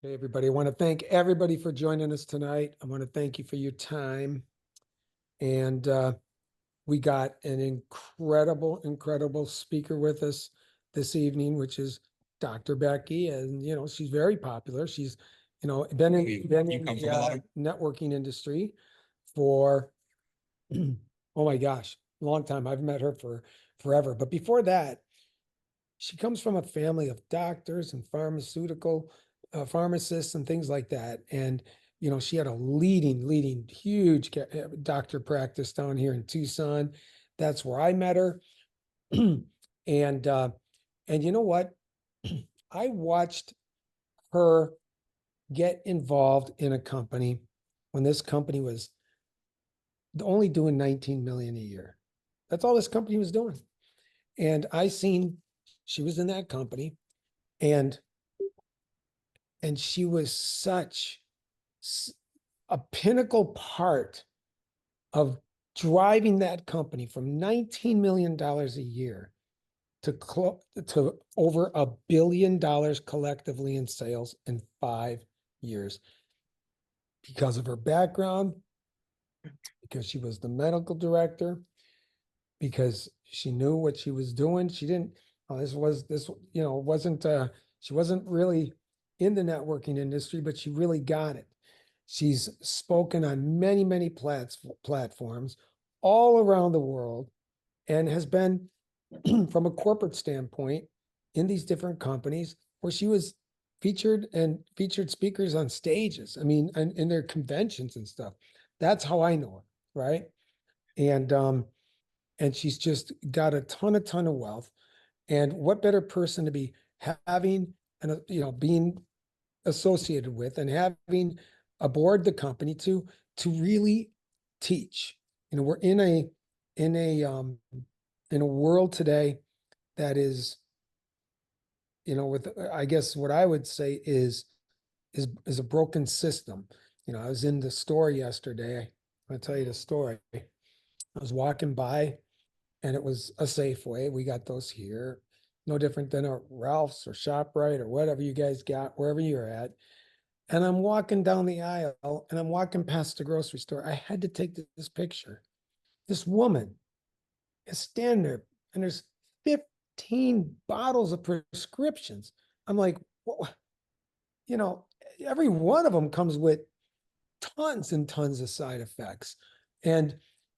Hey, everybody. I want to thank everybody for joining us tonight. I want to thank you for your time. And we got an incredible speaker with us this evening, which is Dr. Becky. And, she's very popular. She's, been in the networking industry for, oh my gosh, long time. I've met her for forever. But before that, she comes from a family of doctors and pharmaceutical pharmacists and things like that. And, she had a leading, huge doctor practice down here in Tucson. That's where I met her. and, uh, and you know what? I watched her get involved in a company when this company was only doing 19 million a year. That's all this company was doing. And I seen she was in that company, and she was such a pinnacle part of driving that company from $19 million a year to over $1 billion collectively in sales in 5 years because of her background, because she was the medical director, because she knew what she was doing. She didn't, she wasn't really in the networking industry, but she really got it. She's spoken on many platforms all around the world and has been, from a corporate standpoint, in these different companies where she was featured speakers on stages. I mean, and in their conventions and stuff. That's how I know her, right? And she's just got a ton of wealth. And what better person to be having and being associated with and having aboard the company to really teach. We're in a world today that is, with, I guess what I would say is a broken system. I was in the store yesterday. I'll tell you the story. I was walking by, and it was a Safeway. We got those here. No different than a Ralph's or ShopRite or whatever you guys got, wherever you're at. And I'm walking down the aisle, and I'm walking past the grocery store. I had to take this picture. This woman is standing there, and there's 15 bottles of prescriptions. I'm like, what? Every one of them comes with tons and tons of side effects. And,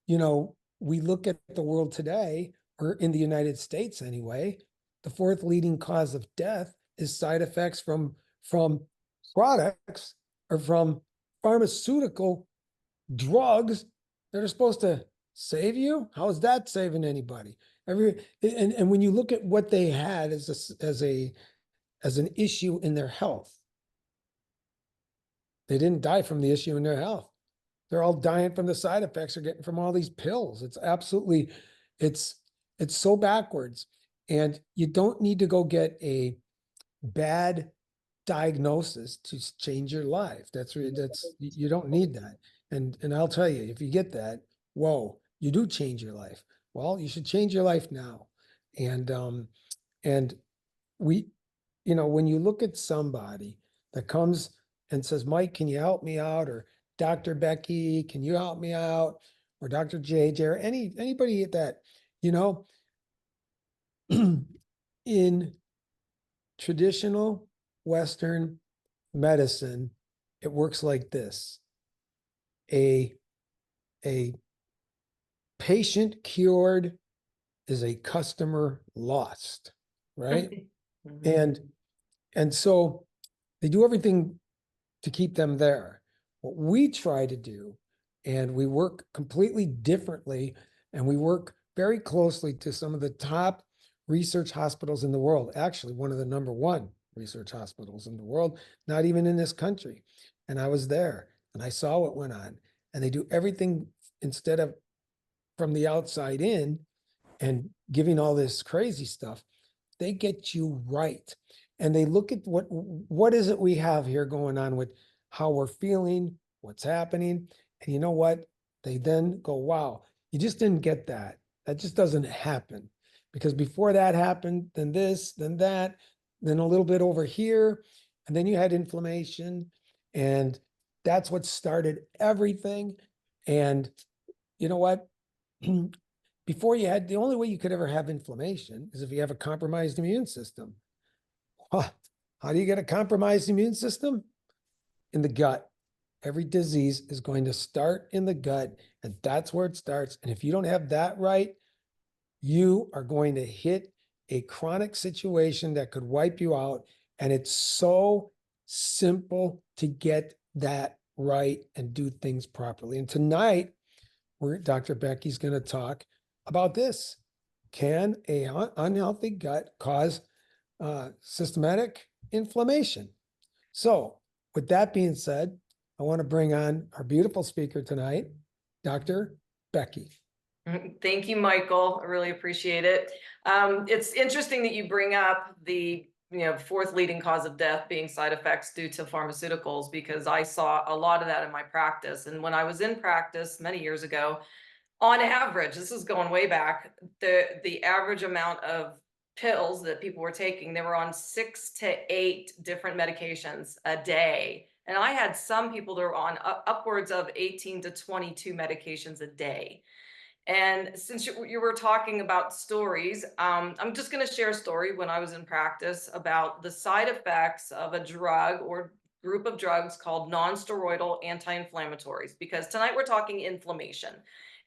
we look at the world today, or in the United States anyway, the fourth leading cause of death is side effects from products or from pharmaceutical drugs that are supposed to save you. How is that saving anybody? And when you look at what they had as an issue in their health, they didn't die from the issue in their health. They're all dying from the side effects they're getting from all these pills. It's absolutely, it's so backwards. And you don't need to go get a bad diagnosis to change your life. You don't need that. And I'll tell you, if you get that, whoa, you do change your life. Well, you should change your life now. And we, when you look at somebody that comes and says, Mike, can you help me out? Or Dr. Becky, can you help me out? Or Dr. JJ, or anybody that, in traditional Western medicine, it works like this. A patient cured is a customer lost, right? And so they do everything to keep them there. What we try to do, and we work completely differently, and we work very closely to some of the top research hospitals in the world, actually one of the number one research hospitals in the world, not even in this country. And I was there, and I saw what went on, and they do everything instead of from the outside in and giving all this crazy stuff. They get you right. And they look at what is it we have here going on with how we're feeling, what's happening. And you know what? They then go, wow, you just didn't get that. That just doesn't happen. Because before that happened, then this, then that, then a little bit over here. and then you had inflammation, and that's what started everything. And you know what? Before you had, the only way you could ever have inflammation is if you have a compromised immune system. Huh. How do you get a compromised immune system? In the gut. Every disease is going to start in the gut, and that's where it starts. And if you don't have that right, you are going to hit a chronic situation that could wipe you out. And it's so simple to get that right and do things properly. And tonight, Dr. Becky's going to talk about this. Can a unhealthy gut cause systematic inflammation? So, with that being said, I want to bring on our beautiful speaker tonight, Dr. Becky. Thank you, Michael. I really appreciate it. It's interesting that you bring up the fourth leading cause of death being side effects due to pharmaceuticals, because I saw a lot of that in my practice. And when I was in practice many years ago, on average, this is going way back, the average amount of pills that people were taking, they were on 6 to 8 different medications a day. And I had some people that were on upwards of 18 to 22 medications a day. And since you were talking about stories, I'm just going to share a story when I was in practice about the side effects of a drug or group of drugs called non-steroidal anti-inflammatories, because tonight we're talking inflammation.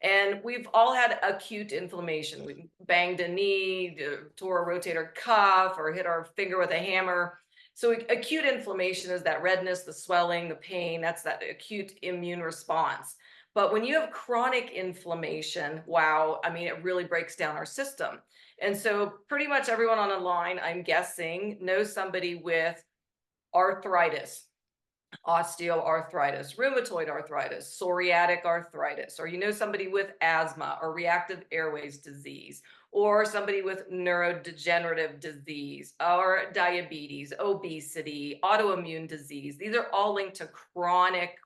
And we've all had acute inflammation. We banged a knee, tore a rotator cuff, or hit our finger with a hammer. So acute inflammation is that redness, the swelling, the pain. That's that acute immune response. But when you have chronic inflammation, wow, I mean, it really breaks down our system. And so pretty much everyone on the line, I'm guessing, knows somebody with arthritis, osteoarthritis, rheumatoid arthritis, psoriatic arthritis, or somebody with asthma or reactive airways disease, or somebody with neurodegenerative disease, or diabetes, obesity, autoimmune disease. These are all linked to chronic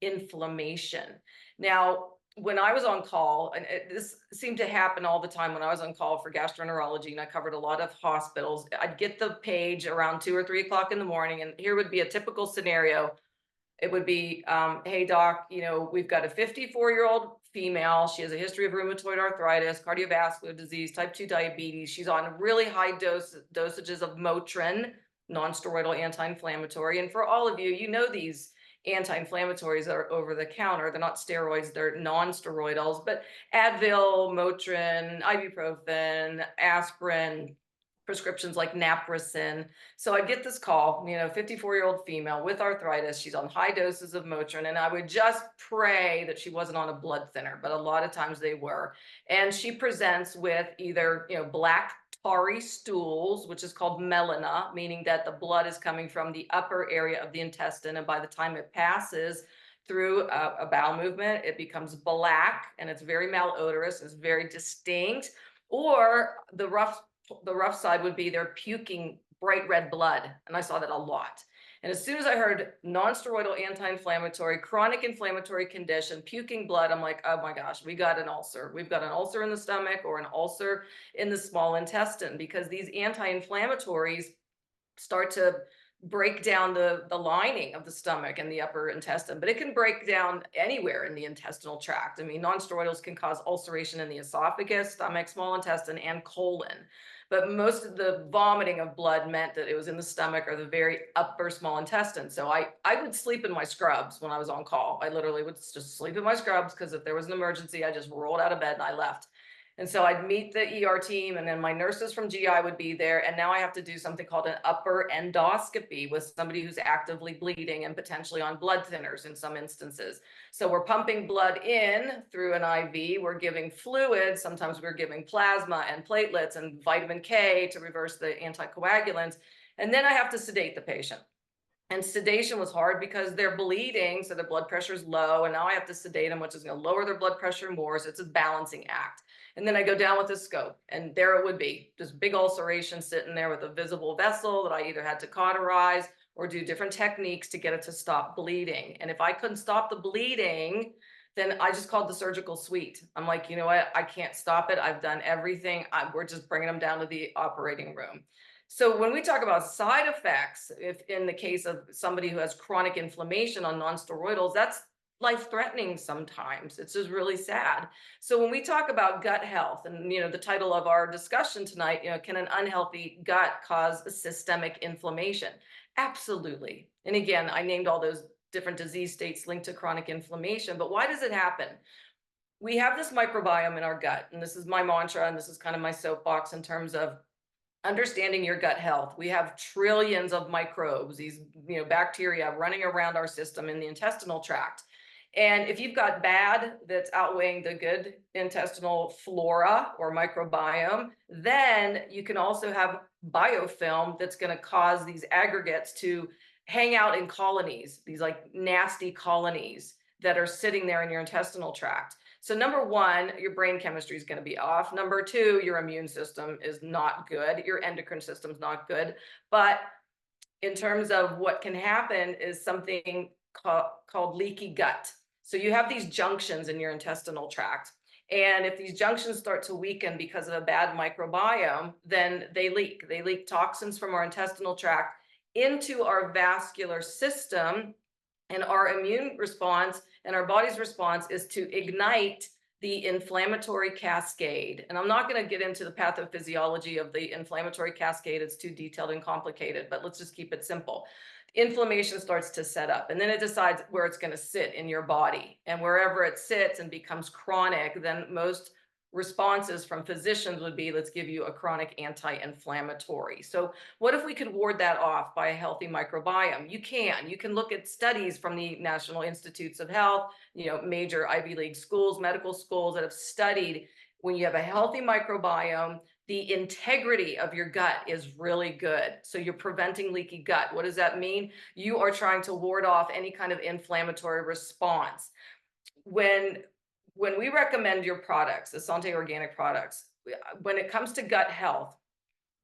inflammation. Now, when I was on call, and this seemed to happen all the time when I was on call for gastroenterology, and I covered a lot of hospitals, I'd get the page around 2 or 3 o'clock in the morning, and here would be a typical scenario. It would be, hey, doc, we've got a 54-year-old female. She has a history of rheumatoid arthritis, cardiovascular disease, type 2 diabetes. She's on really high dosages of Motrin, non-steroidal anti-inflammatory. And for all of you, these anti-inflammatories are over the counter. They're not steroids, they're non-steroidals, but Advil, Motrin, ibuprofen, aspirin, prescriptions like naproxen. So I get this call, 54-year-old female with arthritis. She's on high doses of Motrin, and I would just pray that she wasn't on a blood thinner, but a lot of times they were. And she presents with either, black tarry stools, which is called melena, meaning that the blood is coming from the upper area of the intestine, and by the time it passes through a bowel movement, it becomes black, and it's very malodorous, it's very distinct. Or the rough side would be they're puking bright red blood, and I saw that a lot. And as soon as I heard non-steroidal anti-inflammatory, chronic inflammatory condition, puking blood, I'm like, oh my gosh, we got an ulcer. We've got an ulcer in the stomach or an ulcer in the small intestine, because these anti-inflammatories start to break down the lining of the stomach and the upper intestine, but it can break down anywhere in the intestinal tract. I mean, non-steroidals can cause ulceration in the esophagus, stomach, small intestine, and colon. But most of the vomiting of blood meant that it was in the stomach or the very upper small intestine. So I would sleep in my scrubs when I was on call. I literally would just sleep in my scrubs, because if there was an emergency, I just rolled out of bed and I left. And so I'd meet the ER team, and then my nurses from GI would be there. And now I have to do something called an upper endoscopy with somebody who's actively bleeding and potentially on blood thinners in some instances. So we're pumping blood in through an IV. We're giving fluids. Sometimes we're giving plasma and platelets and vitamin K to reverse the anticoagulants. And then I have to sedate the patient. And sedation was hard because they're bleeding, so their blood pressure is low. And now I have to sedate them, which is going to lower their blood pressure more. So it's a balancing act. And then I go down with a scope, and there it would be, just big ulceration sitting there with a visible vessel that I either had to cauterize or do different techniques to get it to stop bleeding. And if I couldn't stop the bleeding, then I just called the surgical suite. I'm like, you know what? I can't stop it. I've done everything. We're just bringing them down to the operating room. So when we talk about side effects, if in the case of somebody who has chronic inflammation on nonsteroidals, that's life-threatening sometimes. It's just really sad. So when we talk about gut health, and the title of our discussion tonight, can an unhealthy gut cause systemic inflammation? Absolutely. And again, I named all those different disease states linked to chronic inflammation, but why does it happen? We have this microbiome in our gut, and this is my mantra, and this is kind of my soapbox in terms of understanding your gut health. We have trillions of microbes, these bacteria running around our system in the intestinal tract. And if you've got bad that's outweighing the good intestinal flora or microbiome, then you can also have biofilm that's going to cause these aggregates to hang out in colonies, these like nasty colonies that are sitting there in your intestinal tract. So number one, your brain chemistry is going to be off. Number two, your immune system is not good. Your endocrine system is not good. But in terms of what can happen is something called leaky gut. So you have these junctions in your intestinal tract. And if these junctions start to weaken because of a bad microbiome, then they leak. They leak toxins from our intestinal tract into our vascular system, and our immune response and our body's response is to ignite the inflammatory cascade. And I'm not going to get into the pathophysiology of the inflammatory cascade. It's too detailed and complicated, but let's just keep it simple. Inflammation starts to set up, and then it decides where it's going to sit in your body. And wherever it sits and becomes chronic, then most responses from physicians would be, let's give you a chronic anti-inflammatory. So what if we could ward that off by a healthy microbiome? You can look at studies from the National Institutes of Health, major Ivy League schools, medical schools that have studied when you have a healthy microbiome, the integrity of your gut is really good. So you're preventing leaky gut. What does that mean? You are trying to ward off any kind of inflammatory response. When we recommend your products, Essanté organic products, when it comes to gut health,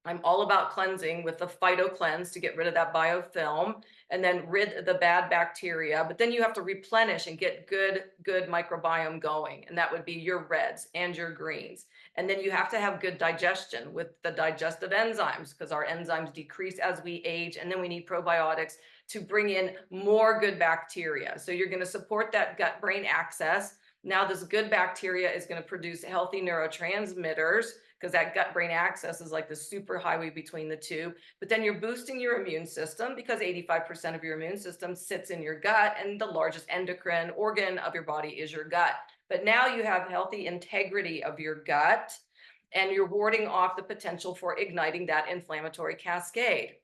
I'm all about cleansing with the phyto cleanse to get rid of that biofilm and then rid the bad bacteria. But then you have to replenish and get good microbiome going. And that would be your reds and your greens. And then you have to have good digestion with the digestive enzymes, because our enzymes decrease as we age. And then we need probiotics to bring in more good bacteria. So you're going to support that gut brain axis. Now this good bacteria is going to produce healthy neurotransmitters, because that gut brain axis is like the super highway between the two. But then you're boosting your immune system, because 85% of your immune system sits in your gut, and the largest endocrine organ of your body is your gut. But now you have healthy integrity of your gut, and you're warding off the potential for igniting that inflammatory cascade.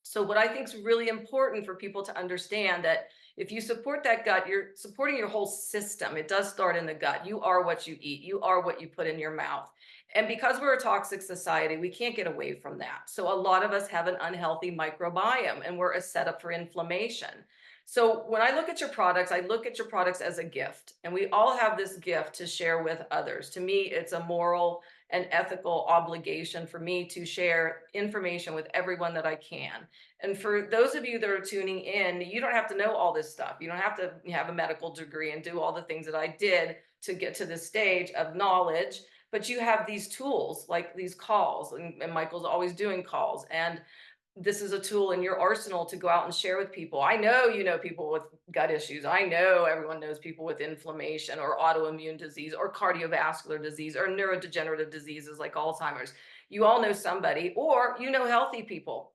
So what I think is really important for people to understand, that if you support that gut, you're supporting your whole system. It does start in the gut. You are what you eat. You are what you put in your mouth. And because we're a toxic society, we can't get away from that. So a lot of us have an unhealthy microbiome, and we're a setup for inflammation. So when I look at your products, I look at your products as a gift, and we all have this gift to share with others. To me, it's a moral and ethical obligation for me to share information with everyone that I can. And for those of you that are tuning in, you don't have to know all this stuff. You don't have to have a medical degree and do all the things that I did to get to this stage of knowledge, but you have these tools like these calls, and Michael's always doing calls. And this is a tool in your arsenal to go out and share with people. I know people with gut issues. I know everyone knows people with inflammation or autoimmune disease or cardiovascular disease or neurodegenerative diseases like Alzheimer's. You all know somebody, or healthy people.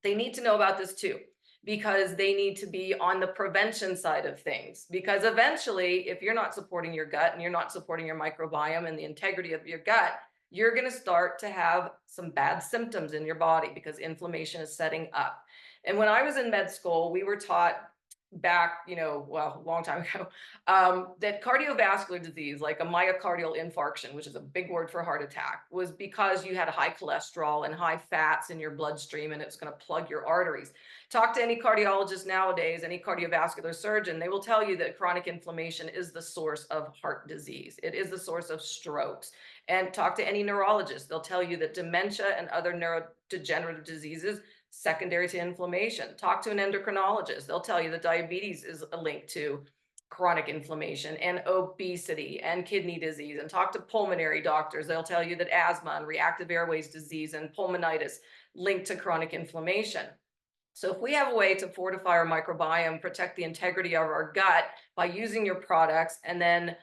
They need to know about this too, because they need to be on the prevention side of things. Because eventually, if you're not supporting your gut and you're not supporting your microbiome and the integrity of your gut, you're going to start to have some bad symptoms in your body, because inflammation is setting up. And when I was in med school, we were taught back, a long time ago, that cardiovascular disease, like a myocardial infarction, which is a big word for heart attack, was because you had high cholesterol and high fats in your bloodstream, and it's going to plug your arteries. Talk to any cardiologist nowadays, any cardiovascular surgeon, they will tell you that chronic inflammation is the source of heart disease. It is the source of strokes. And talk to any neurologist, they'll tell you that dementia and other neurodegenerative diseases secondary to inflammation. Talk to an endocrinologist, they'll tell you that diabetes is a link to chronic inflammation and obesity and kidney disease, and talk to pulmonary doctors. They'll tell you that asthma and reactive airways disease and pulmonitis linked to chronic inflammation. So if we have a way to fortify our microbiome, protect the integrity of our gut by using your products, and then,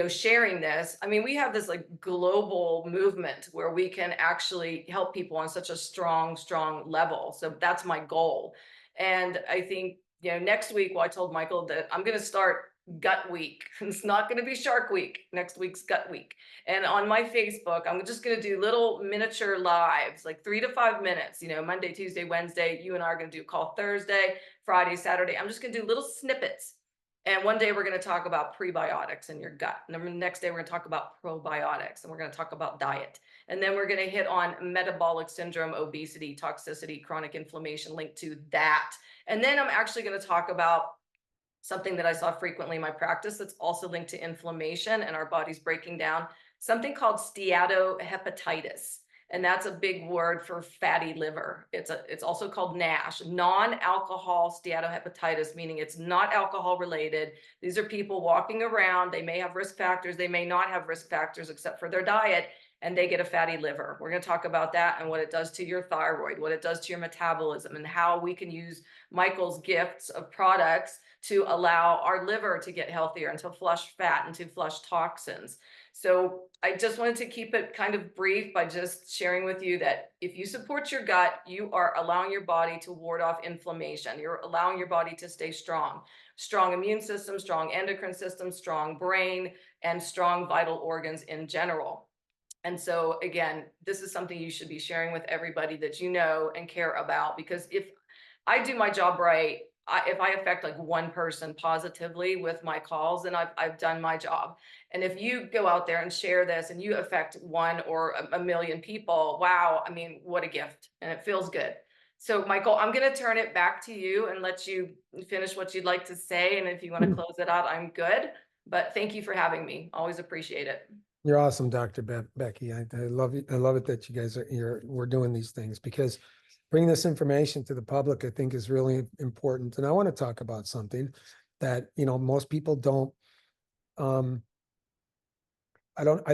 sharing this, I mean, we have this like global movement where we can actually help people on such a strong level. So that's my goal. And I think, next week, well, I told Michael that I'm going to start gut week. It's not going to be shark week. Next week's gut week. And on my Facebook, I'm just going to do little miniature lives, like 3 to 5 minutes, Monday, Tuesday, Wednesday. You and I are going to do a call Thursday, Friday, Saturday. I'm just going to do little snippets. And one day we're going to talk about prebiotics in your gut. And then the next day we're going to talk about probiotics, and we're going to talk about diet. And then we're going to hit on metabolic syndrome, obesity, toxicity, chronic inflammation linked to that. And then I'm actually going to talk about something that I saw frequently in my practice that's also linked to inflammation and our bodies breaking down, something called steatohepatitis. And that's a big word for fatty liver. It's also called NASH, non-alcohol steatohepatitis, meaning it's not alcohol related. These are people walking around. They may have risk factors. They may not have risk factors except for their diet, and they get a fatty liver. We're going to talk about that and what it does to your thyroid, what it does to your metabolism, and how we can use Michael's gifts of products to allow our liver to get healthier and to flush fat and to flush toxins. So I just wanted to keep it kind of brief by just sharing with you that if you support your gut, you are allowing your body to ward off inflammation. You're allowing your body to stay strong. Strong immune system, strong endocrine system, strong brain, and strong vital organs in general. And so again, this is something you should be sharing with everybody that you know and care about, because if I do my job right, if I affect like one person positively with my calls, then I've done my job. And if you go out there and share this and you affect one or a million people, wow, I mean, what a gift. And it feels good. So Michael, I'm going to turn it back to you and let you finish what you'd like to say. And if you want to close it out, I'm good. But thank you for having me. Always appreciate it. You're awesome, Dr. Becky. I love it. I love it that you guys we're doing these things, because bringing this information to the public, I think, is really important. And I want to talk about something that, most people don't, I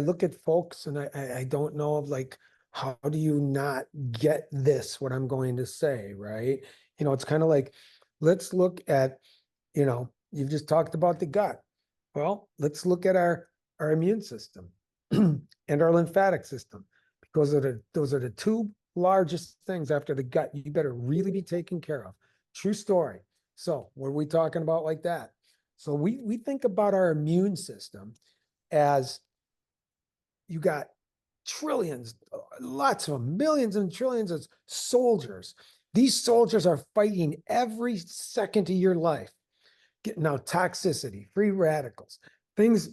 look at folks and I don't know of, like, how do you not get this, what I'm going to say, right? It's kind of like, let's look at, you've just talked about the gut. Well, let's look at our immune system and our lymphatic system, because those are the two largest things after the gut you better really be taken care of. True story. So what are we talking about like that? So we think about our immune system as, you got trillions, lots of them, millions and trillions of soldiers. These soldiers are fighting every second of your life, getting out toxicity, free radicals, things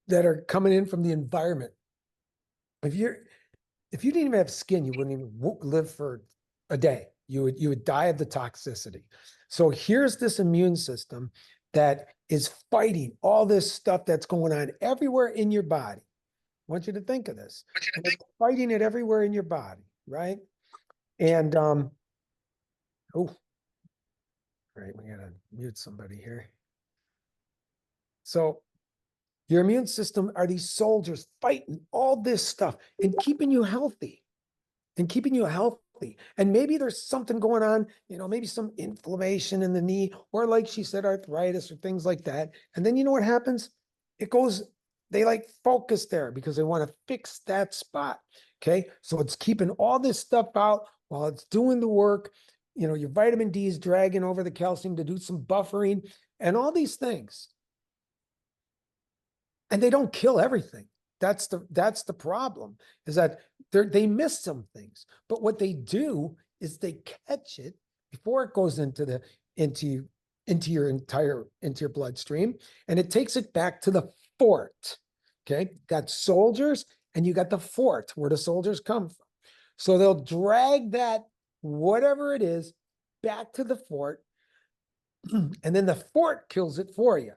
that are coming in from the environment. If you didn't even have skin, you wouldn't even live for a day. You would die of the toxicity. So here's this immune system that is fighting all this stuff that's going on everywhere in your body. I want you to think of this. And it's fighting it everywhere in your body, right? And oh, right, we gotta mute somebody here. So your immune system are these soldiers fighting all this stuff and keeping you healthy. And maybe there's something going on, maybe some inflammation in the knee, or like she said, arthritis or things like that. And then you know what happens? They like focus there because they want to fix that spot. Okay. So it's keeping all this stuff out while it's doing the work. Your vitamin D is dragging over the calcium to do some buffering and all these things. And they don't kill everything. That's the problem, is that they miss some things. But what they do is they catch it before it goes into your bloodstream, and it takes it back to the fort. Okay, got soldiers, and you got the fort where the soldiers come from. So they'll drag that, whatever it is, back to the fort, and then the fort kills it for you,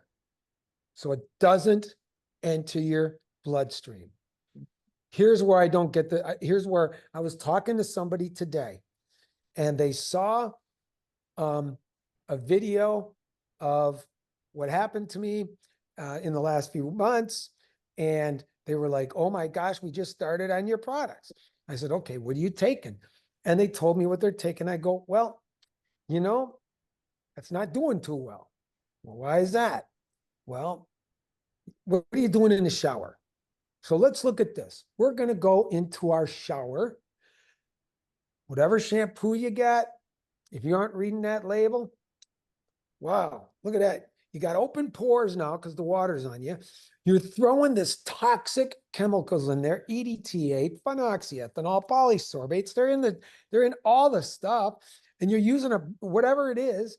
so it doesn't enter your bloodstream. Here's where I don't get here's where I was talking to somebody today, and they saw a video of what happened to me in the last few months. And they were like, oh my gosh, we just started on your products. I said, okay, what are you taking? And they told me what they're taking. I go, well, you know, that's not doing too well. Well, why is that? Well, what are you doing in the shower? So let's look at this. We're going to go into our shower. Whatever shampoo you got, if you aren't reading that label, wow, look at that. You got open pores now because the water's on you. You're throwing this toxic chemicals in there, EDTA, phenoxyethanol, polysorbates. They're in all the stuff, and you're using whatever it is,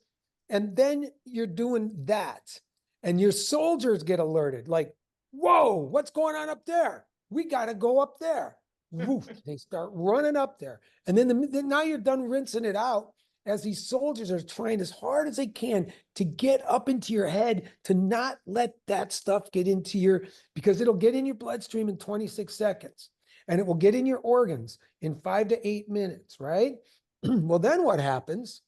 and then you're doing that. And your soldiers get alerted, like, whoa, what's going on up there? We got to go up there. Woof, they start running up there. And then now you're done rinsing it out as these soldiers are trying as hard as they can to get up into your head, to not let that stuff get into because it'll get in your bloodstream in 26 seconds and it will get in your organs in 5 to 8 minutes, right? Well, then what happens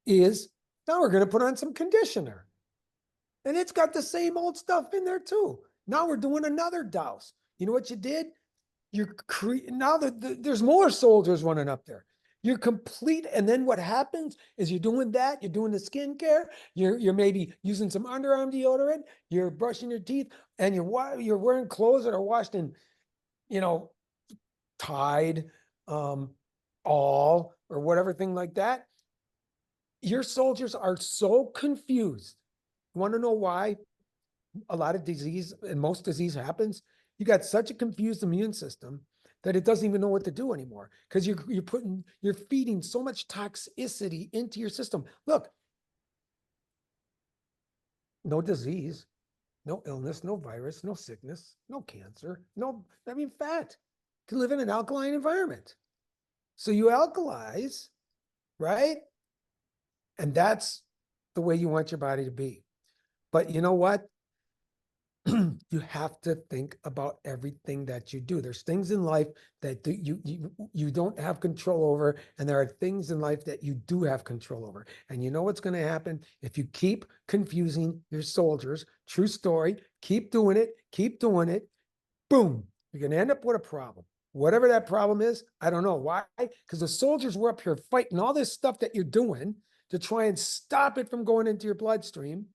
is now we're going to put on some conditioner and it's got the same old stuff in there too. Now we're doing another douse. You know what you did? Now there's more soldiers running up there. You're complete. And then what happens is you're doing that, you're doing the skincare, you're maybe using some underarm deodorant, you're brushing your teeth, and you're wearing clothes that are washed in, Tide, All, or whatever thing like that. Your soldiers are so confused. You want to know why a lot of disease and most disease happens? You got such a confused immune system that it doesn't even know what to do anymore because you're feeding so much toxicity into your system. Look, no disease, no illness, no virus, no sickness, no cancer, fat can live in an alkaline environment. So you alkalize, right? And that's the way you want your body to be. But you know what? You have to think about everything that you do. There's things in life that you don't have control over, and there are things in life that you do have control over. And you know what's going to happen if you keep confusing your soldiers? True story. Keep doing it. Boom. You're going to end up with a problem. Whatever that problem is, I don't know why. Because the soldiers were up here fighting all this stuff that you're doing to try and stop it from going into your bloodstream.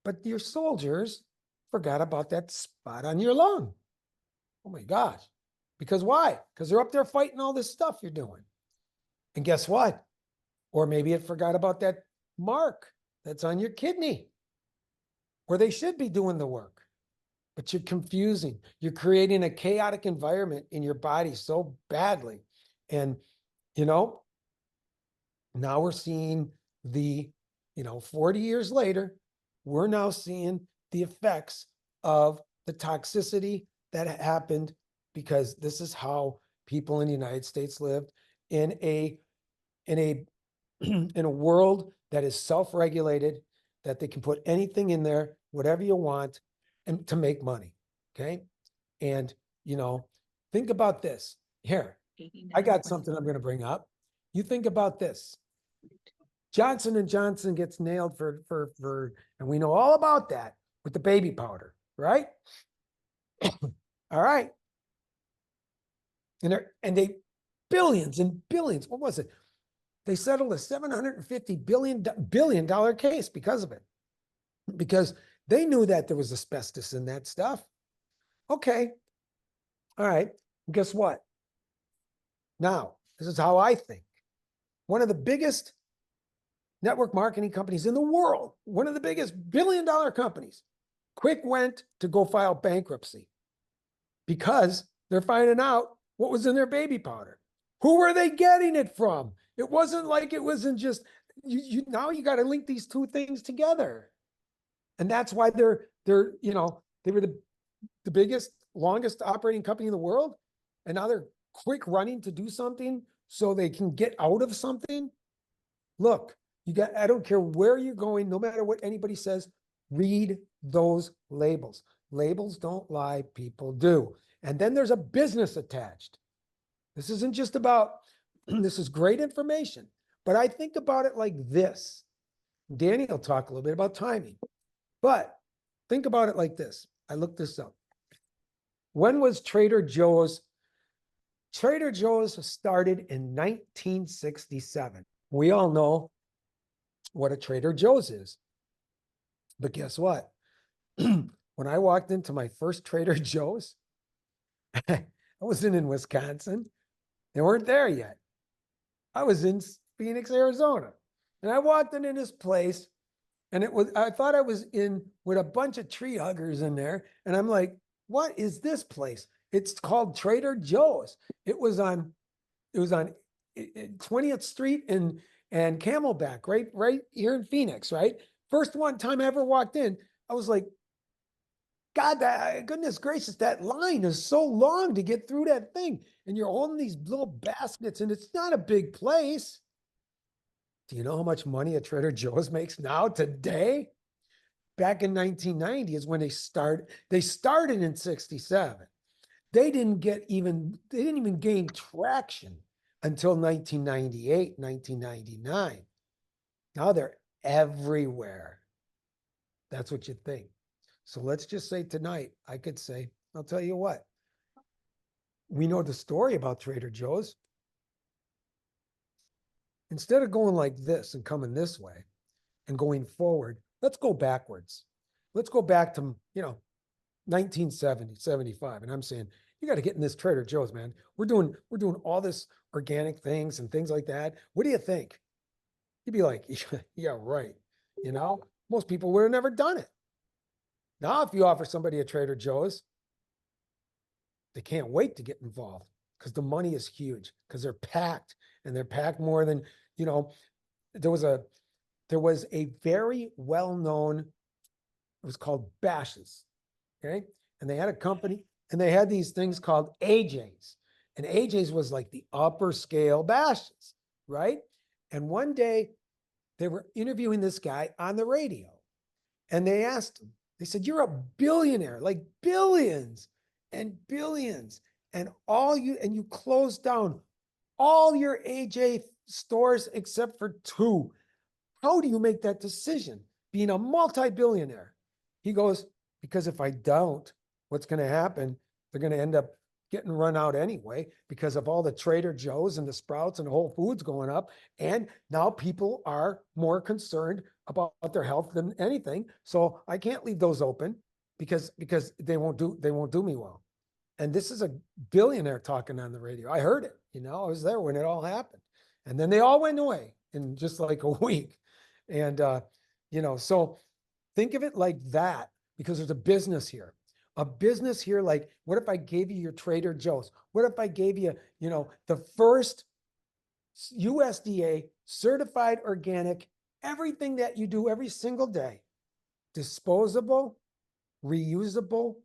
But your soldiers forgot about that spot on your lung. Oh my gosh. Because why? Because they're up there fighting all this stuff you're doing. And guess what? Or maybe it forgot about that mark that's on your kidney where they should be doing the work. But you're confusing. You're creating a chaotic environment in your body so badly. And, now we're seeing 40 years later, we're now seeing the effects of the toxicity that happened because this is how people in the United States lived in a in a world that is self-regulated, that they can put anything in there, whatever you want, and to make money. Okay. And think about this. Here, I got something I'm going to bring up. You think about this. Johnson & Johnson gets nailed for, and we know all about that with the baby powder, right? All right. And they billions and billions. What was it? They settled a $750 billion case because of it, because they knew that there was asbestos in that stuff. Okay. All right. Guess what? Now, this is how I think. One of the biggest network marketing companies in the world, one of the biggest billion-dollar companies, quick went to go file bankruptcy because they're finding out what was in their baby powder. Who were they getting it from? It wasn't like it wasn't just now you got to link these two things together. And that's why they were the biggest, longest operating company in the world. And now they're quick running to do something so they can get out of something. Look, I don't care where you're going, no matter what anybody says, read those labels. Labels don't lie, people do. And then there's a business attached. This isn't just about, this is great information, but I think about it like this. Danny will talk a little bit about timing. But think about it like this. I looked this up. When was Trader Joe's? Trader Joe's started in 1967. We all know what a Trader Joe's is. But guess what? When I walked into my first Trader Joe's, I wasn't in Wisconsin. They weren't there yet. I was in Phoenix, Arizona. And I walked into this place and I thought I was in with a bunch of tree huggers in there. And I'm like, what is this place? It's called Trader Joe's. It was on 20th Street and Camelback, right here in Phoenix, right? First one time I ever walked in, I was like, God, goodness gracious, that line is so long to get through that thing. And you're holding these little baskets, and it's not a big place. Do you know how much money a Trader Joe's makes now today? Back in 1990 is when they started. They started in 67. They didn't even gain traction until 1998, 1999. Now they're everywhere. That's what you think. So let's just say tonight, I could say, I'll tell you what, we know the story about Trader Joe's. Instead of going like this and coming this way and going forward, let's go backwards. Let's go back to, 1970, 75. And I'm saying, you got to get in this Trader Joe's, man. We're doing all this organic things and things like that. What do you think? You'd be like, yeah, right. Most people would have never done it. Now, if you offer somebody a Trader Joe's, they can't wait to get involved because the money is huge because they're packed and they're packed more than, there was a very well-known, it was called Bashes. Okay. And they had a company and they had these things called AJs. And AJs was like the upper scale Bashes, right? And one day they were interviewing this guy on the radio and they asked him, they said, you're a billionaire, like billions and billions. And you closed down all your AJ stores except for 2. How do you make that decision? Being a multi-billionaire. He goes, because if I don't, what's going to happen? They're going to end up getting run out anyway because of all the Trader Joe's and the Sprouts and Whole Foods going up. And now people are more concerned about their health than anything. So I can't leave those open because they won't do me well. And this is a billionaire talking on the radio. I heard it, I was there when it all happened. And then they all went away in just like a week. And, so think of it like that because there's a business here. A business here, like, what if I gave you your Trader Joe's? What if I gave you, the first USDA certified organic, everything that you do every single day, disposable, reusable,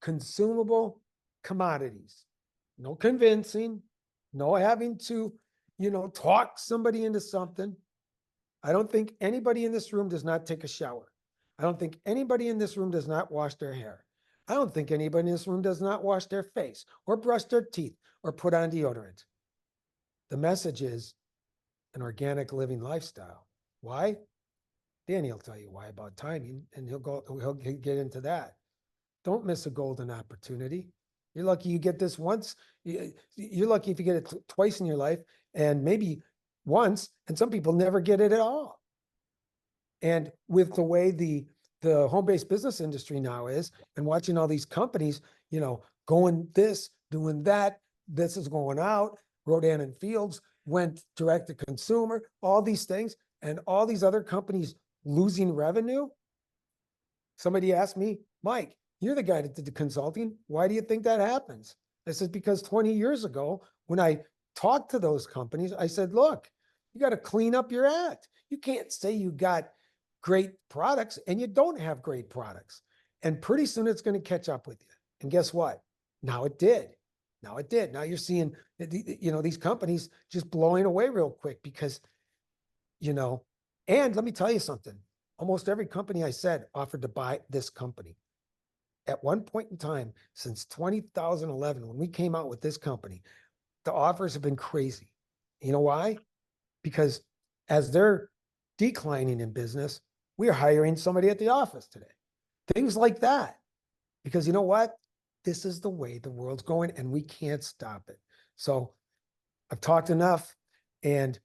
consumable commodities. No convincing, no having to, talk somebody into something. I don't think anybody in this room does not take a shower. I don't think anybody in this room does not wash their hair. I don't think anybody in this room does not wash their face or brush their teeth or put on deodorant. The message is an organic living lifestyle. Why? Danny will tell you why about timing, and he'll get into that. Don't miss a golden opportunity. You're lucky you get this once. You're lucky if you get it twice in your life and maybe once, and some people never get it at all. And with the way the home-based business industry now is, and watching all these companies, going this, doing that, this is going out, Rodan and Fields went direct to consumer, all these things, and all these other companies losing revenue. Somebody asked me, Mike, you're the guy that did the consulting. Why do you think that happens? I said, because 20 years ago, when I talked to those companies, I said, look, you got to clean up your act. You can't say you got great products and you don't have great products. And pretty soon it's going to catch up with you. And guess what? Now it did. Now it did. Now you're seeing, these companies just blowing away real quick because, and let me tell you something. Almost every company I said offered to buy this company. At one point in time, since 2011, when we came out with this company, the offers have been crazy. You know why? Because as they're declining in business, We are hiring somebody at the office today. Things like that. Because you know what? This is the way the world's going and we can't stop it. So I've talked enough and,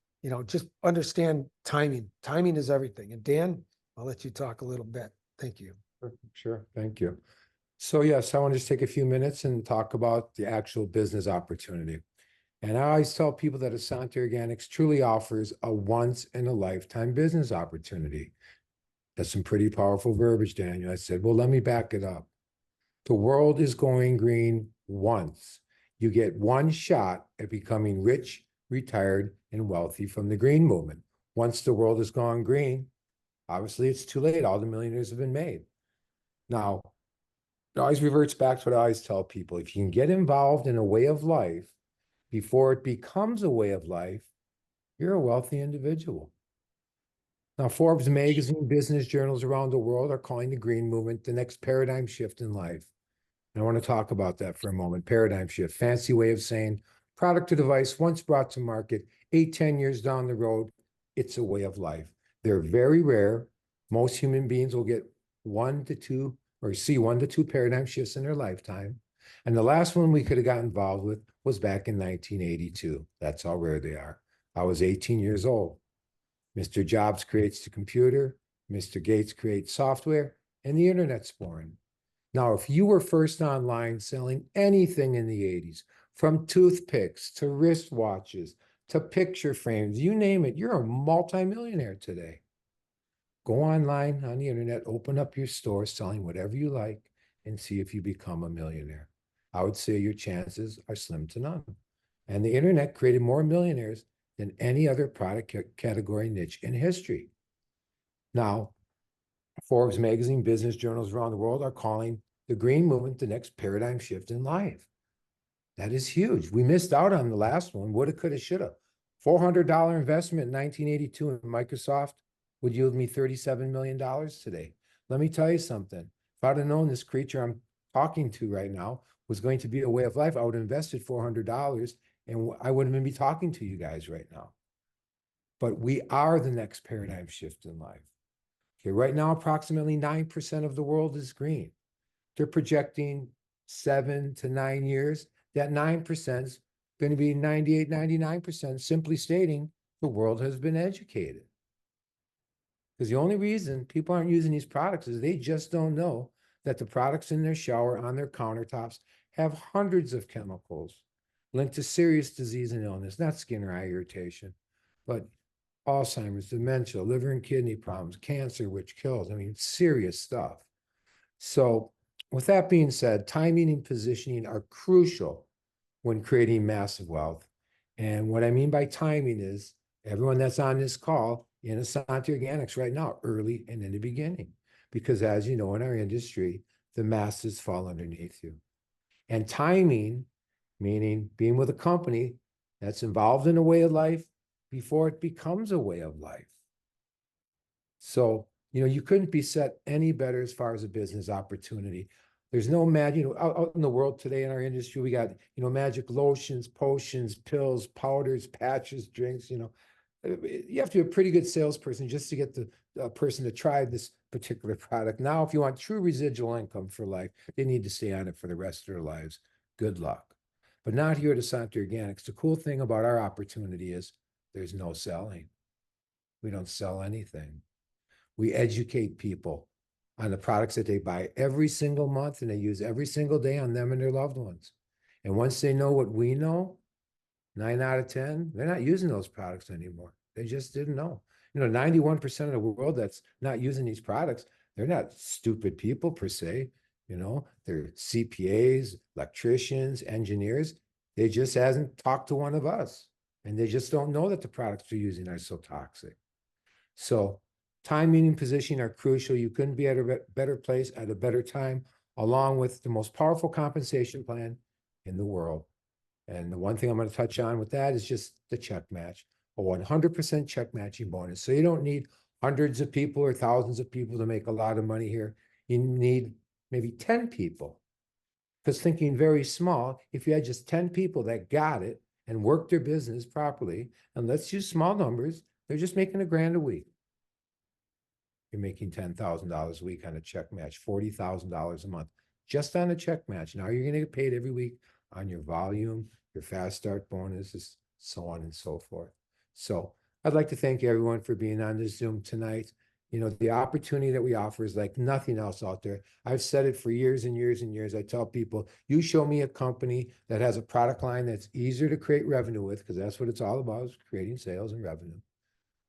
just understand timing. Timing is everything. And Dan, I'll let you talk a little bit. Thank you. Sure, thank you. So yes, I want to just take a few minutes and talk about the actual business opportunity. And I always tell people that Essanté Organics truly offers a once in a lifetime business opportunity. That's some pretty powerful verbiage, Daniel. I said, well, let me back it up. The world is going green once. You get one shot at becoming rich, retired, and wealthy from the green movement. Once the world has gone green, obviously it's too late. All the millionaires have been made. Now, it always reverts back to what I always tell people. If you can get involved in a way of life before it becomes a way of life, you're a wealthy individual. Now, Forbes magazine, business journals around the world are calling the green movement the next paradigm shift in life. And I want to talk about that for a moment. Paradigm shift, fancy way of saying product or device once brought to market, 8-10 years down the road, it's a way of life. They're very rare. Most human beings will get 1 to 2 or see 1 to 2 paradigm shifts in their lifetime. And the last one we could have got involved with was back in 1982. That's how rare they are. I was 18 years old. Mr. Jobs creates the computer, Mr. Gates creates software, and the internet's born. Now, if you were first online selling anything in the 80s, from toothpicks to wristwatches to picture frames, you name it, you're a multimillionaire today. Go online on the internet, open up your store selling whatever you like, and see if you become a millionaire. I would say your chances are slim to none. And the internet created more millionaires than any other product category niche in history. Now, Forbes magazine, business journals around the world are calling the green movement the next paradigm shift in life. That is huge. We missed out on the last one. Woulda, coulda, shoulda. $400 investment in 1982 in Microsoft would yield me $37 million today. Let me tell you something. If I'd have known this creature I'm talking to right now was going to be a way of life, I would have invested $400 and I wouldn't even be talking to you guys right now. But we are the next paradigm shift in life. Okay, right now, approximately 9% of the world is green. They're projecting 7 to 9 years. That 9% is going to be 98, 99%, simply stating the world has been educated. Because the only reason people aren't using these products is they just don't know that the products in their shower, on their countertops, have hundreds of chemicals linked to serious disease and illness, not skin or eye irritation, but Alzheimer's, dementia, liver and kidney problems, cancer, which kills. I mean, serious stuff. So with that being said, timing and positioning are crucial when creating massive wealth. And what I mean by timing is everyone that's on this call in Essanté Organics right now, early and in the beginning. Because as you know, in our industry, the masses fall underneath you. And timing, meaning being with a company that's involved in a way of life before it becomes a way of life. So, you couldn't be set any better as far as a business opportunity. There's no magic, out in the world today in our industry, we got, magic lotions, potions, pills, powders, patches, drinks, you have to be a pretty good salesperson just to get the person to try this particular product. Now, if you want true residual income for life, they need to stay on it for the rest of their lives. Good luck. But not here at Essanté Organics. The cool thing about our opportunity is there's no selling. We don't sell anything. We educate people on the products that they buy every single month and they use every single day on them and their loved ones. And once they know what we know, 9 out of 10, they're not using those products anymore. They just didn't know. 91% of the world that's not using these products, they're not stupid people per se. They're CPAs, electricians, engineers. They just hasn't talked to one of us. And they just don't know that the products they're using are so toxic. So timing and positioning are crucial. You couldn't be at a better place at a better time, along with the most powerful compensation plan in the world. And the one thing I'm going to touch on with that is just the check match, a 100% check matching bonus. So you don't need hundreds of people or thousands of people to make a lot of money here. You need maybe 10 people. Because thinking very small, if you had just 10 people that got it and worked their business properly, and let's use small numbers, they're just making $1,000 a week. you're making $10,000 a week on a check match, $40,000 a month, just on a check match. Now you're gonna get paid every week on your volume, your fast start bonuses, so on and so forth. So I'd like to thank everyone for being on this Zoom tonight. You know, the opportunity that we offer is like nothing else out there. I've said it for years and years and years. I tell people, you show me a company that has a product line that's easier to create revenue with, because that's what it's all about, is creating sales and revenue,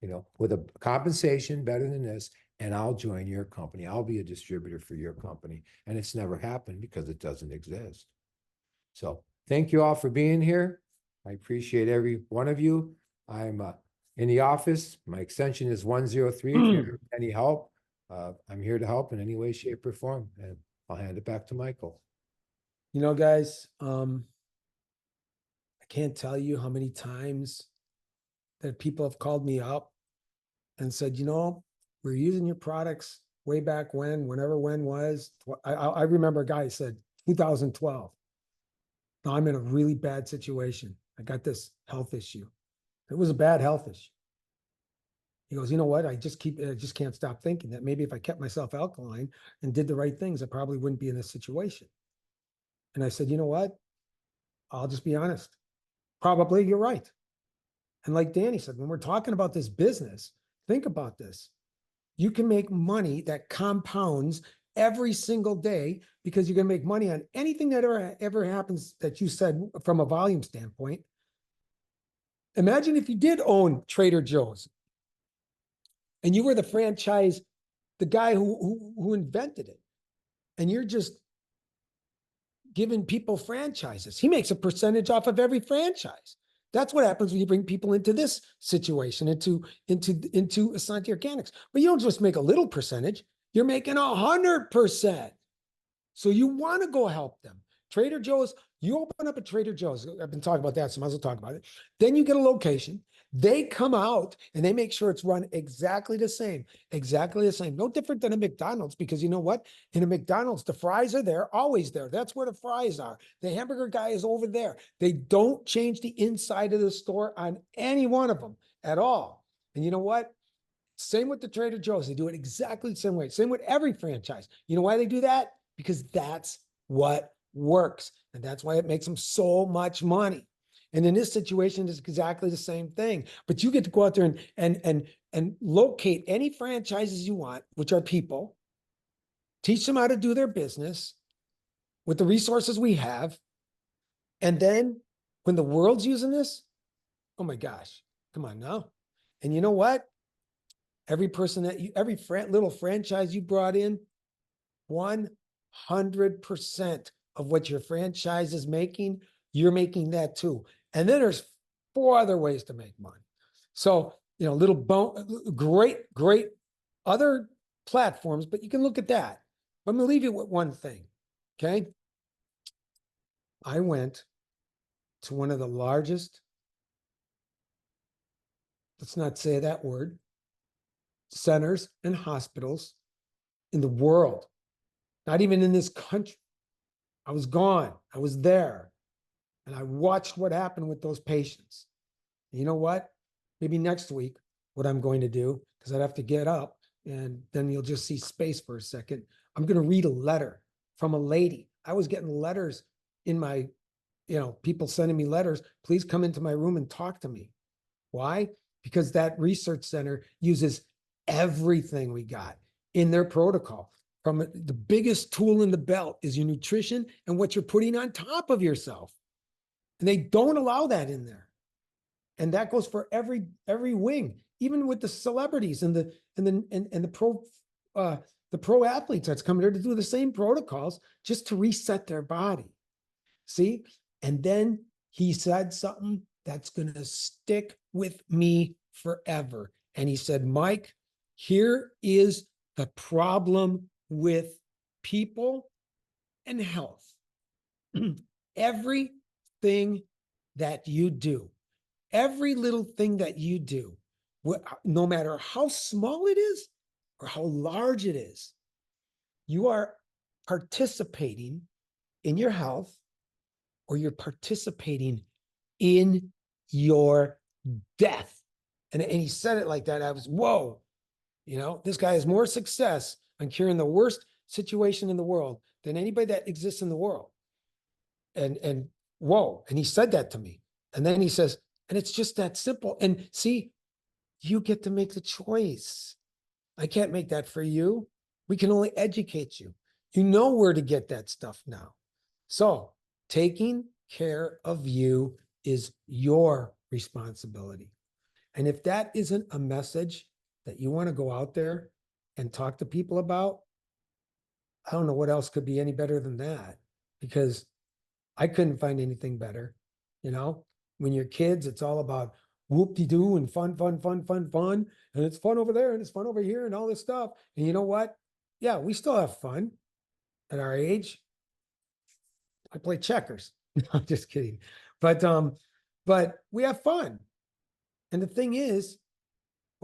you know, with a compensation better than this, and I'll join your company. I'll be a distributor for your company. And it's never happened because it doesn't exist. So thank you all for being here. I appreciate every one of you. I'm in the office. My extension is 103. If you have any help, I'm here to help in any way, shape, or form. And I'll hand it back to Michael. You know, guys, I can't tell you how many times that people have called me up and said, you know, we're using your products way back whenever when was. I remember a guy said 2012. Now I'm in a really bad situation. I got this health issue. It was a bad health issue. He goes, you know what? I just can't stop thinking that maybe if I kept myself alkaline and did the right things, I probably wouldn't be in this situation. And I said, you know what? I'll just be honest. Probably you're right. And like Danny said, when we're talking about this business, think about this. You can make money that compounds every single day, because you're going to make money on anything that ever happens that you said from a volume standpoint. Imagine if you did own Trader Joe's and you were the franchise, the guy who invented it, and you're just giving people franchises. He makes a percentage off of every franchise. That's what happens when you bring people into this situation, into Essanté Organics. But you don't just make a little percentage, you're making 100%. So you want to go help them. Trader Joe's, you open up a Trader Joe's. I've been talking about that, so I might as well talk about it. Then you get a location. They come out and they make sure it's run exactly the same. No different than a McDonald's, because you know what? In a McDonald's, the fries are there, always there. That's where the fries are. The hamburger guy is over there. They don't change the inside of the store on any one of them at all. And you know what? Same with the Trader Joe's. They do it exactly the same way. Same with every franchise. You know why they do that? Because that's what works. And that's why it makes them so much money. And in this situation, it's exactly the same thing. But you get to go out there and locate any franchises you want, which are people, teach them how to do their business with the resources we have. And then when the world's using this, oh my gosh, come on now. And you know what? Every person that you, every little franchise you brought in, 100% of what your franchise is making, you're making that too. And then there's 4 other ways to make money. So, you know, great other platforms, but you can look at that. But I'm gonna leave you with one thing, okay? I went to one of the largest, let's not say that word, centers and hospitals in the world, not even in this country. I was gone. I was there. And I watched what happened with those patients. And you know what? Maybe next week, what I'm going to do, because I'd have to get up and then you'll just see space for a second. I'm going to read a letter from a lady. I was getting letters in my, people sending me letters. Please come into my room and talk to me. Why? Because that research center uses everything we got in their protocol. From the biggest tool in the belt is your nutrition and what you're putting on top of yourself. And they don't allow that in there. And that goes for every wing, even with the celebrities and the pro athletes that's coming there to do the same protocols just to reset their body. See? And then he said something that's going to stick with me forever. And he said, Mike, here is the problem with people and health. Everything that you do, every little thing that you do, no matter how small it is or how large it is, you are participating in your health, or you're participating in your death. And he said it like that. I was, whoa. You know, this guy has more success on curing the worst situation in the world than anybody that exists in the world. And whoa, and he said that to me. And then he says, and it's just that simple. And see, you get to make the choice. I can't make that for you. We can only educate you. You know where to get that stuff now. So taking care of you is your responsibility. And if that isn't a message that you want to go out there and talk to people about, I don't know what else could be any better than that, because I couldn't find anything better. You know, when you're kids, it's all about whoop-de-doo and fun, fun, fun, fun, fun. And it's fun over there and it's fun over here and all this stuff. And you know what? Yeah, we still have fun at our age. I play checkers. I'm just kidding. But we have fun. And the thing is,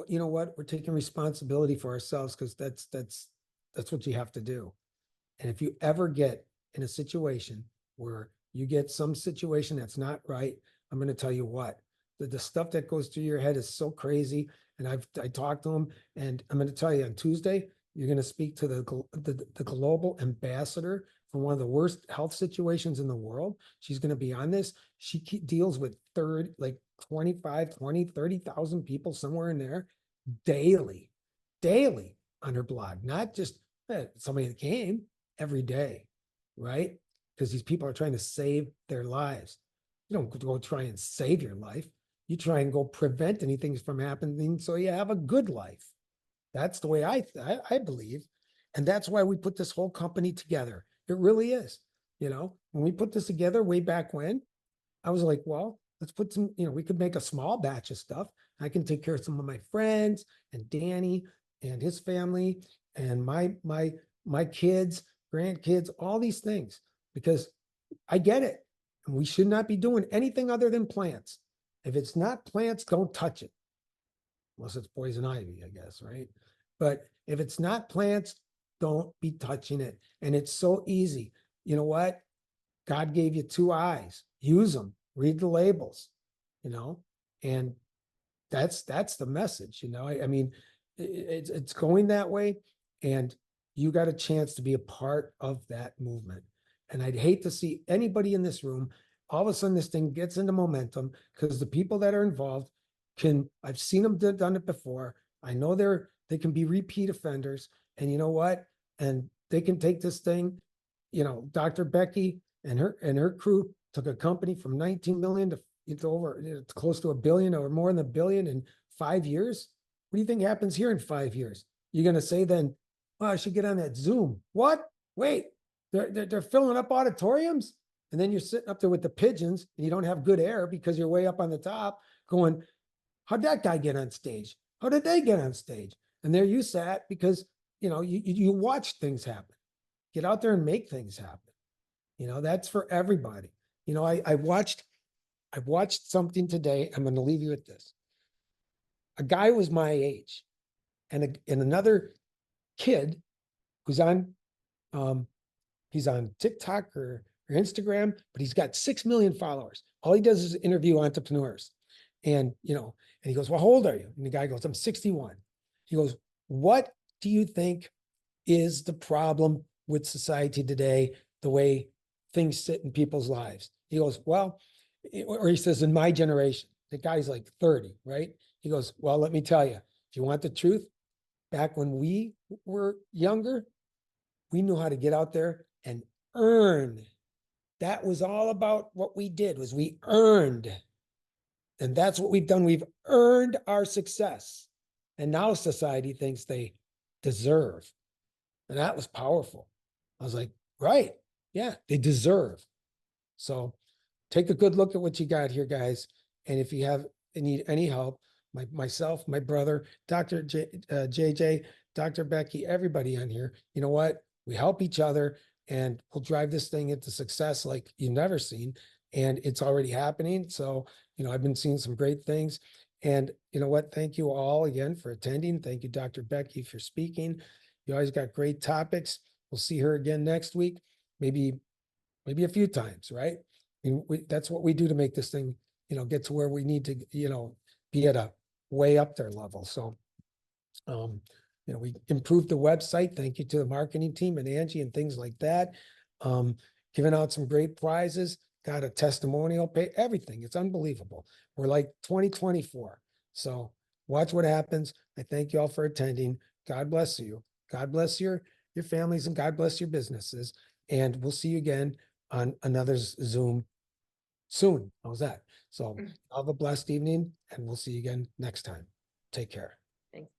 you know what? We're taking responsibility for ourselves, because that's what you have to do. And if you ever get in a situation where you get some situation that's not right, I'm going to tell you what, the stuff that goes through your head is so crazy. And I talked to him, and I'm going to tell you, on Tuesday, you're going to speak to the global ambassador for one of the worst health situations in the world. She's going to be on this. She deals with 25, 20, 30,000 people somewhere in there daily on her blog, not just somebody that came every day, right? Because these people are trying to save their lives. You don't go try and save your life. You try and go prevent anything from happening so you have a good life. That's the way I believe. And that's why we put this whole company together. It really is. You know, when we put this together way back when, I was like, well, let's put some, we could make a small batch of stuff. I can take care of some of my friends and Danny and his family and my kids, grandkids, all these things, because I get it. And we should not be doing anything other than plants. If it's not plants, don't touch it. Unless it's poison ivy, I guess, right? But if it's not plants, don't be touching it. And it's so easy. You know what? God gave you 2 eyes. Use them. Read the labels, and that's the message. I mean, it's going that way, and you got a chance to be a part of that movement. And I'd hate to see anybody in this room, all of a sudden this thing gets into momentum, because the people that are involved I've seen them done it before. I know they can be repeat offenders, and you know what? And they can take this thing, Dr. Becky and her crew took a company from 19 million to it's close to $1 billion, or more than $1 billion in 5 years. What do you think happens here in 5 years? You're going to say then, oh, I should get on that Zoom. What? Wait, they're filling up auditoriums, and then you're sitting up there with the pigeons, and you don't have good air because you're way up on the top going, how'd that guy get on stage? How did they get on stage? And there you sat because, you watch things happen. Get out there and make things happen. That's for everybody. I watched something today. I'm going to leave you with this. A guy was my age, and another kid who's he's on TikTok or Instagram, but he's got 6 million followers. All he does is interview entrepreneurs. And he goes, well, how old are you? And the guy goes, I'm 61. He goes, what do you think is the problem with society today, the way things sit in people's lives? He goes, well, or he says, in my generation. The guy's like 30, right? He goes, well, let me tell you, if you want the truth, back when we were younger, we knew how to get out there and earn. That was all about what we did, was we earned. And that's what we've done. We've earned our success. And now society thinks they deserve. And that was powerful. I was like, right. Yeah, they deserve. So take a good look at what you got here, guys. And if you need any help, myself, my brother, Dr. JJ, Dr. Becky, everybody on here, you know what? We help each other, and we'll drive this thing into success like you've never seen. And it's already happening. So, I've been seeing some great things. And you know what? Thank you all again for attending. Thank you, Dr. Becky, for speaking. You always got great topics. We'll see her again next week, maybe a few times, right? That's what we do to make this thing, get to where we need to, be at a way up there level. So we improved the website. Thank you to the marketing team and Angie and things like that. Giving out some great prizes, got a testimonial pay, everything. It's unbelievable. We're like 2024. So watch what happens. I thank you all for attending. God bless you. God bless your families and God bless your businesses. And we'll see you again on another Zoom soon. How's that? So have a blessed evening and we'll see you again next time. Take care. Thanks.